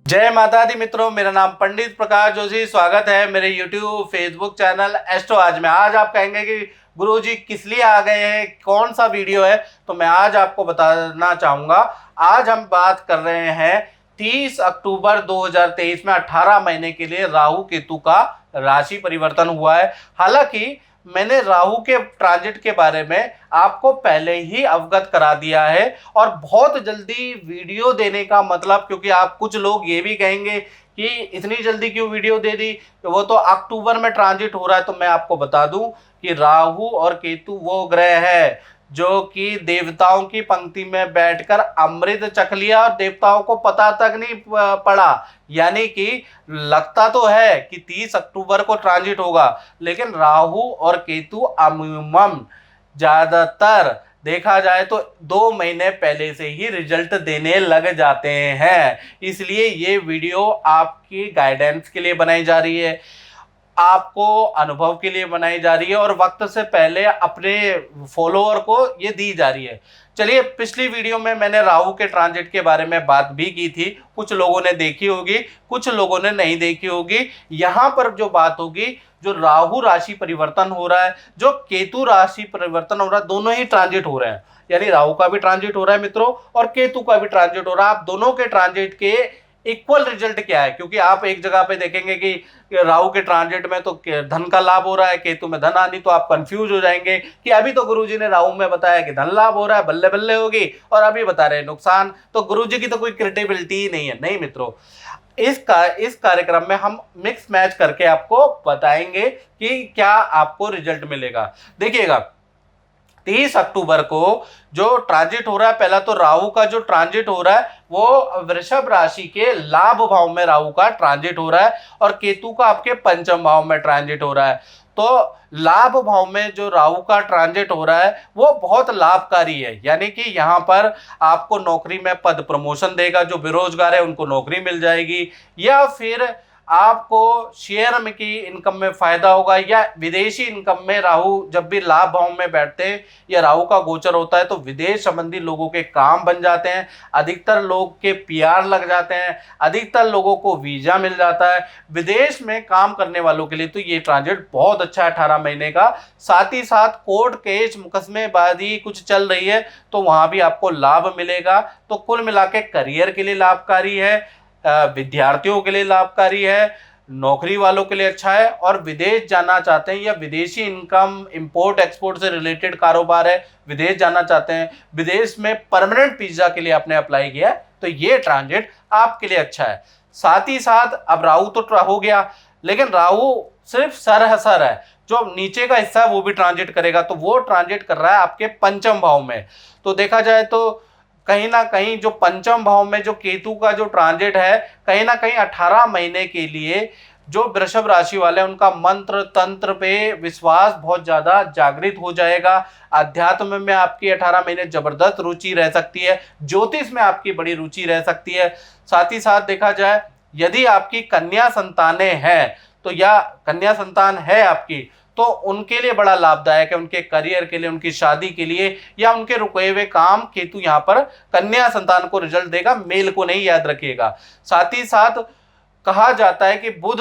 जय माता दी मित्रों, मेरा नाम पंडित प्रकाश जोशी। स्वागत है मेरे YouTube फेसबुक चैनल एस्ट्रो आज में। आज आप कहेंगे कि गुरुजी किस लिए आ गए हैं, कौन सा वीडियो है, तो मैं आज आपको बताना चाहूंगा। आज हम बात कर रहे हैं 30 अक्टूबर 2023 में 18 महीने के लिए राहु केतु का राशि परिवर्तन हुआ है। हालांकि मैंने राहु के ट्रांजिट के बारे में आपको पहले ही अवगत करा दिया है और बहुत जल्दी वीडियो देने का मतलब, क्योंकि आप कुछ लोग ये भी कहेंगे कि इतनी जल्दी क्यों वीडियो दे दी, तो वो तो अक्टूबर में ट्रांजिट हो रहा है। तो मैं आपको बता दूं कि राहु और केतु वो ग्रह है जो कि देवताओं की पंक्ति में बैठकर अमृत चख लिया और देवताओं को पता तक नहीं पड़ा। यानी कि लगता तो है कि 30 अक्टूबर को ट्रांजिट होगा, लेकिन राहु और केतु अमूमन ज्यादातर देखा जाए तो 2 महीने पहले से ही रिजल्ट देने लग जाते हैं। इसलिए ये वीडियो आपकी गाइडेंस के लिए बनाई जा रही है, आपको अनुभव के लिए बनाई जा रही है और वक्त से पहले अपने फॉलोअर को ये दी जा रही है। चलिए, पिछली वीडियो में मैंने राहु के ट्रांजिट के बारे में बात भी की थी। कुछ लोगों ने देखी होगी, कुछ लोगों ने नहीं देखी होगी। यहाँ पर जो बात होगी, जो राहु राशि परिवर्तन हो रहा है, जो केतु राशि परिवर्तन हो रहा है, दोनों ही ट्रांजिट हो रहे हैं। यानी राहु का भी ट्रांजिट हो रहा है मित्रों और केतु का भी ट्रांजिट हो रहा है। आप दोनों के ट्रांजिट के इक्वल रिजल्ट क्या है, क्योंकि आप एक जगह पे देखेंगे कि राहु के ट्रांजिट में तो धन का लाभ हो रहा है, केतु में धन हानि, तो आप कंफ्यूज हो जाएंगे कि अभी तो गुरुजी ने राहु में बताया कि धन लाभ हो रहा है, बल्ले बल्ले होगी, और अभी बता रहे हैं नुकसान, तो गुरुजी की तो कोई क्रेडिबिलिटी ही नहीं है। नहीं मित्रों, इस कार्यक्रम में हम मिक्स मैच करके आपको बताएंगे कि क्या आपको रिजल्ट मिलेगा। देखिएगा, 30 अक्टूबर को जो ट्रांजिट हो रहा है, पहला तो राहु का जो ट्रांजिट हो रहा है वो वृषभ राशि के लाभ भाव में राहु का ट्रांजिट हो रहा है और केतु का आपके पंचम भाव में ट्रांजिट हो रहा है। तो लाभ भाव में जो राहु का ट्रांजिट हो रहा है वो बहुत लाभकारी है। यानी कि यहाँ पर आपको नौकरी में पद प्रमोशन देगा, जो बेरोजगार है उनको नौकरी मिल जाएगी, या फिर आपको शेयर में की इनकम में फायदा होगा, या विदेशी इनकम में राहु जब भी लाभ भाव में बैठते हैं या राहु का गोचर होता है तो विदेश संबंधी लोगों के काम बन जाते हैं, अधिकतर लोग के पीआर लग जाते हैं, अधिकतर लोगों को वीजा मिल जाता है। विदेश में काम करने वालों के लिए तो ये ट्रांजिट बहुत अच्छा है 18 महीने का। साथ ही साथ कोर्ट केस मुकदमेबाजी कुछ चल रही है तो वहां भी आपको लाभ मिलेगा। तो कुल मिला के करियर के लिए लाभकारी है, विद्यार्थियों के लिए लाभकारी है, नौकरी वालों के लिए अच्छा है, और विदेश जाना चाहते हैं या विदेशी इनकम इंपोर्ट एक्सपोर्ट से रिलेटेड कारोबार है, विदेश जाना चाहते हैं, विदेश में परमानेंट वीजा के लिए आपने अप्लाई किया है, तो ये ट्रांजिट आपके लिए अच्छा है। साथ ही साथ अब राहु तो हो गया, लेकिन राहु सिर्फ सर है, जो नीचे का हिस्सा है वो भी ट्रांजिट करेगा, तो वो ट्रांजिट कर रहा है आपके पंचम भाव में। तो देखा जाए तो कहीं ना कहीं जो पंचम भाव में जो केतु का जो ट्रांजिट है, कहीं ना कहीं 18 महीने के लिए जो वृषभ राशि वाले हैं उनका मंत्र तंत्र पे विश्वास बहुत ज्यादा जागृत हो जाएगा। अध्यात्म में आपकी 18 महीने जबरदस्त रुचि रह सकती है, ज्योतिष में आपकी बड़ी रुचि रह सकती है। साथ ही साथ देखा जाए, यदि आपकी कन्या संतानें हैं तो, या कन्या संतान है आपकी, तो उनके लिए बड़ा लाभदायक है, उनके करियर के लिए, उनकी शादी के लिए, या उनके रुके हुए काम। केतु यहाँ पर कन्या संतान को रिजल्ट देगा, मेल को नहीं, याद रखिएगा। साथ ही साथ कहा जाता है कि बुध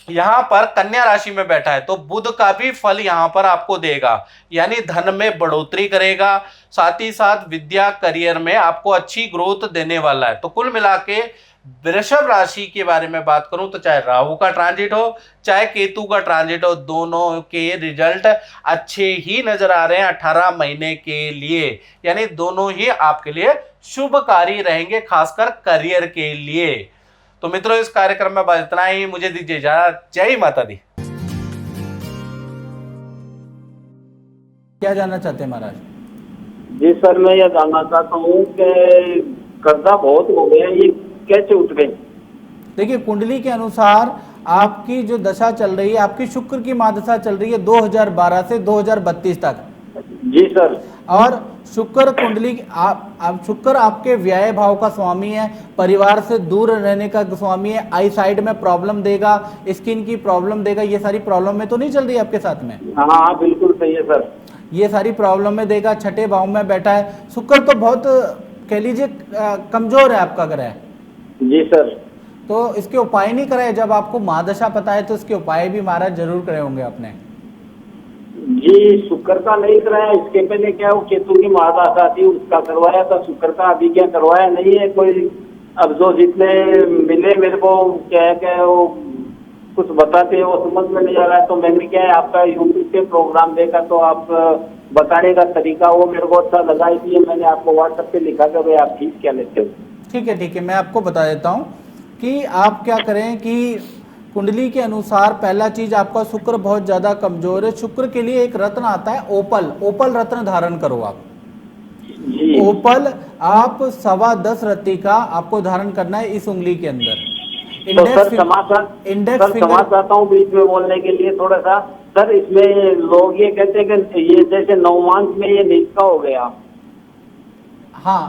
यहाँ पर कन्या राशि में बैठा है तो बुध का भी फल यहाँ पर आपको देगा, यानी धन में बढ़ोतरी करेगा। साथ ही साथ विद्या करियर में आपको अच्छी ग्रोथ देने वाला है। तो कुल मिला के वृषभ राशि के बारे में बात करूं तो चाहे राहु का ट्रांजिट हो चाहे केतु का ट्रांजिट हो, दोनों के रिजल्ट अच्छे ही नजर आ रहे हैं 18 महीने के लिए। यानी दोनों ही आपके लिए शुभकारी रहेंगे, खासकर करियर के लिए। तो मित्रों, इस कार्यक्रम में बस इतना ही, मुझे दीजिए इजाजत। जय माता दी। क्या जानना चाहते हैं महाराज? जी सर, मैं यह जानना चाहता हूँ कि कर्जा बहुत हो गया, ये कैसे उठ गए? देखिए, कुंडली के अनुसार आपकी जो दशा चल रही है, आपकी शुक्र की महादशा चल रही है 2012 से 2032 तक। जी सर। और शुक्र कुंडली शुक्र आपके व्यय भाव का स्वामी है, परिवार से दूर रहने का स्वामी है, आई साइड में प्रॉब्लम देगा, स्किन की प्रॉब्लम देगा। ये सारी प्रॉब्लम में तो नहीं चल रही है आपके साथ में? हाँ, बिल्कुल सही है सर। ये सारी प्रॉब्लम में देगा। छठे भाव में बैठा है शुक्र, तो बहुत कह लीजिए कमजोर है आपका ग्रह। जी सर। तो इसके उपाय नहीं करे? जब आपको महादशा पता है तो इसके उपाय भी महाराज जरूर करे होंगे आपने। जी शुक्र का नहीं कराया, इसके पहले क्या वो केतु की महादशा थी उसका करवाया था शुक्र का, अभी क्या करवाया नहीं है कोई। अब जो जितने मिले मेरे को क्या है कि वो कुछ बताते हैं वो समझ में नहीं आ रहा है, तो मैंने क्या है आपका यूट्यूब पे प्रोग्राम देखा तो आप बताने का तरीका वो मेरे को अच्छा लगा, इसलिए मैंने आपको व्हाट्सएप पे लिखा कि भाई आप फीस क्या लेते हो। ठीक है, मैं आपको बता देता हूँ कि आप क्या करें कि कुंडली के अनुसार पहला चीज आपका शुक्र बहुत ज्यादा कमजोर है। शुक्र के लिए एक रत्न आता है ओपल, ओपल रत्न धारण करो आप। जी। ओपल आप 10.25 रत्ती का आपको धारण करना है इस उंगली के अंदर। तो सर क्षमा चाहता हूँ बीच में बोलने के लिए थोड़ा सा। सर इसमें लोग ये कहते हैं कि ये जैसे नवमांश में ये नीच का हो गया। हाँ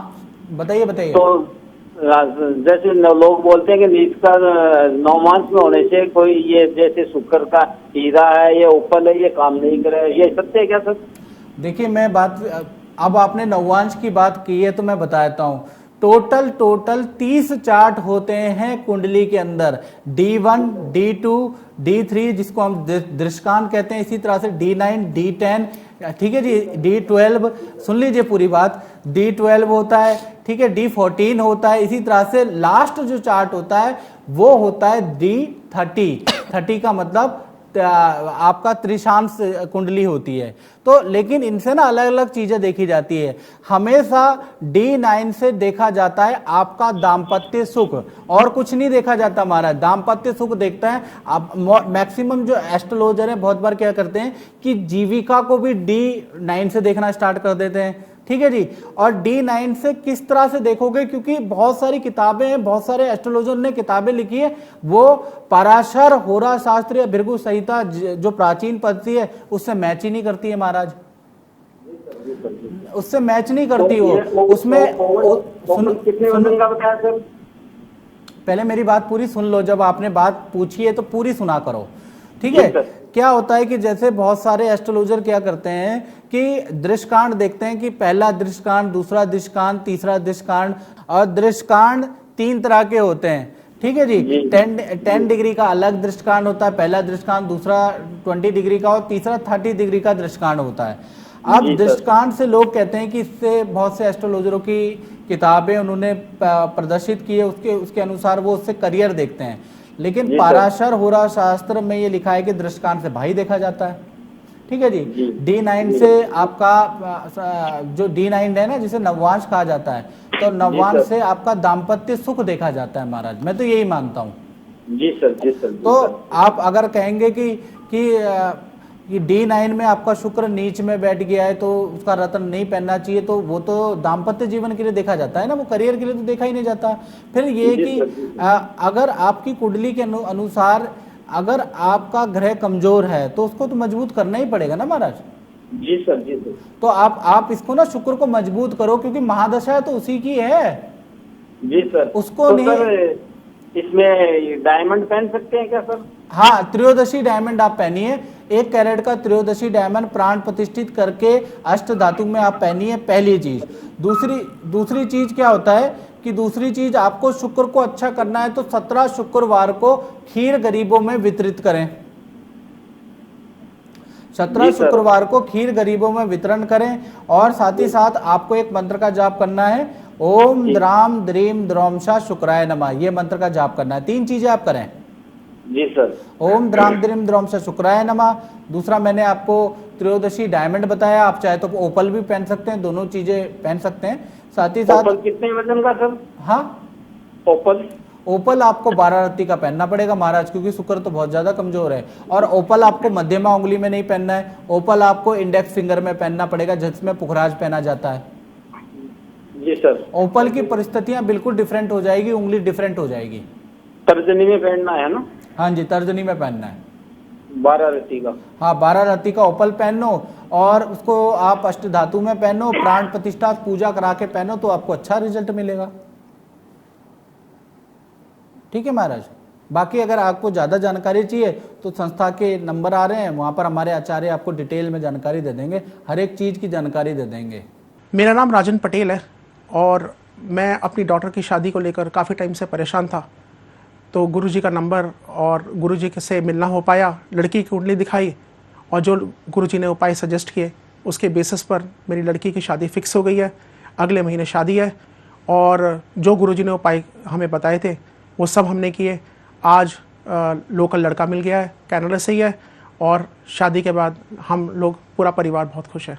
बताइए बताइए। तो जैसे लोग बोलते हैं कि नीच का नवमांश में होने से कोई ये जैसे शुक्र का हीरा है ये ओपल है ये काम नहीं करे, ये सत्य है क्या सर? देखिए मैं बात, अब आपने नवांश की बात की है तो मैं बता देता हूँ। टोटल 30 चार्ट होते हैं कुंडली के अंदर, D1, D2, D3 जिसको हम दृष्टांत कहते हैं, इसी तरह से D9, D10, ठीक है जी, D12, सुन लीजिए पूरी बात, D12 होता है, ठीक है, D14 होता है, इसी तरह से लास्ट जो चार्ट होता है वो होता है D30 का मतलब आपका त्रिशांश कुंडली होती है। तो लेकिन इनसे ना अलग अलग चीजें देखी जाती है। हमेशा D9 से देखा जाता है आपका दाम्पत्य सुख, और कुछ नहीं देखा जाता महाराज, दाम्पत्य सुख देखता है आप। मैक्सिमम जो एस्ट्रोलॉजर है बहुत बार क्या करते हैं कि जीविका को भी D9 से देखना स्टार्ट कर देते हैं, ठीक है जी। और D9 से किस तरह से देखोगे, क्योंकि बहुत सारी किताबें हैं, बहुत सारे एस्ट्रोलॉजर ने किताबें लिखी है, वो पराशर, होरा शास्त्र या भृगु संहिता जो प्राचीन पद्धति है उससे मैच ही नहीं करती है महाराज, उससे मैच नहीं करती हो। उसमें कितने वजन का बताया सर? पहले मेरी बात पूरी सुन लो, जब आपने बात पूछी है तो पूरी सुना करो, ठीक है। क्या होता है कि जैसे बहुत सारे एस्ट्रोलॉजर क्या करते हैं कि दृष्टांत देखते हैं कि पहला दृष्टांत, दूसरा दृष्टांत, तीसरा दृष्टांत, और दृष्टांत 3 तरह के होते हैं, ठीक है जी। 10 डिग्री का अलग दृष्टांत होता है, पहला दृष्टांत, दूसरा 20 डिग्री का, और तीसरा 30 डिग्री का दृष्टांत होता है। अब दृष्टांत से लोग कहते हैं कि इससे बहुत से एस्ट्रोलॉजरों की किताबें उन्होंने प्रदर्शित की है, उसके अनुसार वो उससे करियर देखते हैं। लेकिन पराशर होरा शास्त्र में ये लिखा है कि दृष्टांत से भाई देखा जाता है, ठीक है जी। D9 से आपका जो D9 है ना, जिसे नववांश कहा जाता है, तो नववांश से आपका दाम्पत्य सुख देखा जाता है महाराज, मैं तो यही मानता हूँ। जी सर, जी सर। तो आप अगर कहेंगे कि D9 में आपका शुक्र नीच में बैठ गया है तो उसका रत्न नहीं पहनना चाहिए, तो वो तो दाम्पत्य जीवन के लिए देखा जाता है ना, वो करियर के लिए तो देखा ही नहीं जाता। फिर ये कि अगर आपकी कुंडली के अनुसार अगर आपका ग्रह कमजोर है तो उसको तो मजबूत करना ही पड़ेगा ना महाराज। जी सर, जी सर। तो आप इसको ना शुक्र को मजबूत करो, क्योंकि महादशा तो उसी की है। जी सर। उसको तो नहीं, सर इसमें डायमंड पहन सकते हैं क्या सर? हाँ, त्रयोदशी डायमंड आप पहनिए, 1 कैरेट का त्रयोदशी डायमंड प्राण प्रतिष्ठित करके अष्ट धातु में आप पहनिए, पहली चीज। दूसरी चीज क्या होता है कि दूसरी चीज आपको शुक्र को अच्छा करना है तो 17 शुक्रवार को खीर गरीबों में वितरित करें, 17 शुक्रवार को खीर गरीबों में वितरण करें। और साथ ही साथ आपको एक मंत्र का जाप करना है, ओम द्राम द्रीम द्रोमशा शुक्राय नमः, ये मंत्र का जाप करना है। 3 चीजें आप करें। जी सर। ओम द्राम द्रीम द्रोमशा शुक्राय नमः। दूसरा मैंने आपको त्रयोदशी डायमंड बताया, आप चाहे तो ओपल भी पहन सकते हैं, दोनों चीजें पहन सकते हैं। साथ ही साथ ओपल कितने वजन का सर? हाँ, ओपल आपको 12 रत्ती का पहनना पड़ेगा महाराज, क्योंकि शुक्र तो बहुत ज्यादा कमजोर है। और ओपल आपको मध्यमा उंगली में नहीं पहनना है, ओपल आपको इंडेक्स फिंगर में पहनना पड़ेगा, जिसमें पुखराज पहना जाता है। जी सर। ओपल की परिस्थितियां बिल्कुल डिफरेंट हो जाएगी, उंगली डिफरेंट हो जाएगी। तर्जनी में पहनना है ना? हाँ जी, तर्जनी में पहनना है, 12 रत्ती का। हाँ, 12 रत्ती का ओपल पहनो, और उसको आप अष्ट धातु में पहनो, प्राण प्रतिष्ठा पूजा करा के पहनो, तो आपको अच्छा रिजल्ट मिलेगा, ठीक है महाराज। बाकी अगर आपको ज़्यादा जानकारी चाहिए तो संस्था के नंबर आ रहे हैं, वहाँ पर हमारे आचार्य आपको डिटेल में जानकारी दे देंगे, हर एक चीज़ की जानकारी दे देंगे। मेरा नाम राजन पटेल है और मैं अपनी डॉटर की शादी को लेकर काफ़ी टाइम से परेशान था, तो गुरुजी का नंबर और गुरुजी से मिलना हो पाया, लड़की की कुंडली दिखाई और जो गुरुजी ने उपाय सजेस्ट किए उसके बेसिस पर मेरी लड़की की शादी फिक्स हो गई है। अगले महीने शादी है और जो गुरुजी ने उपाय हमें बताए थे वो सब हमने किए। आज लोकल लड़का मिल गया है, कनाडा से ही है, और शादी के बाद हम लोग पूरा परिवार बहुत खुश है।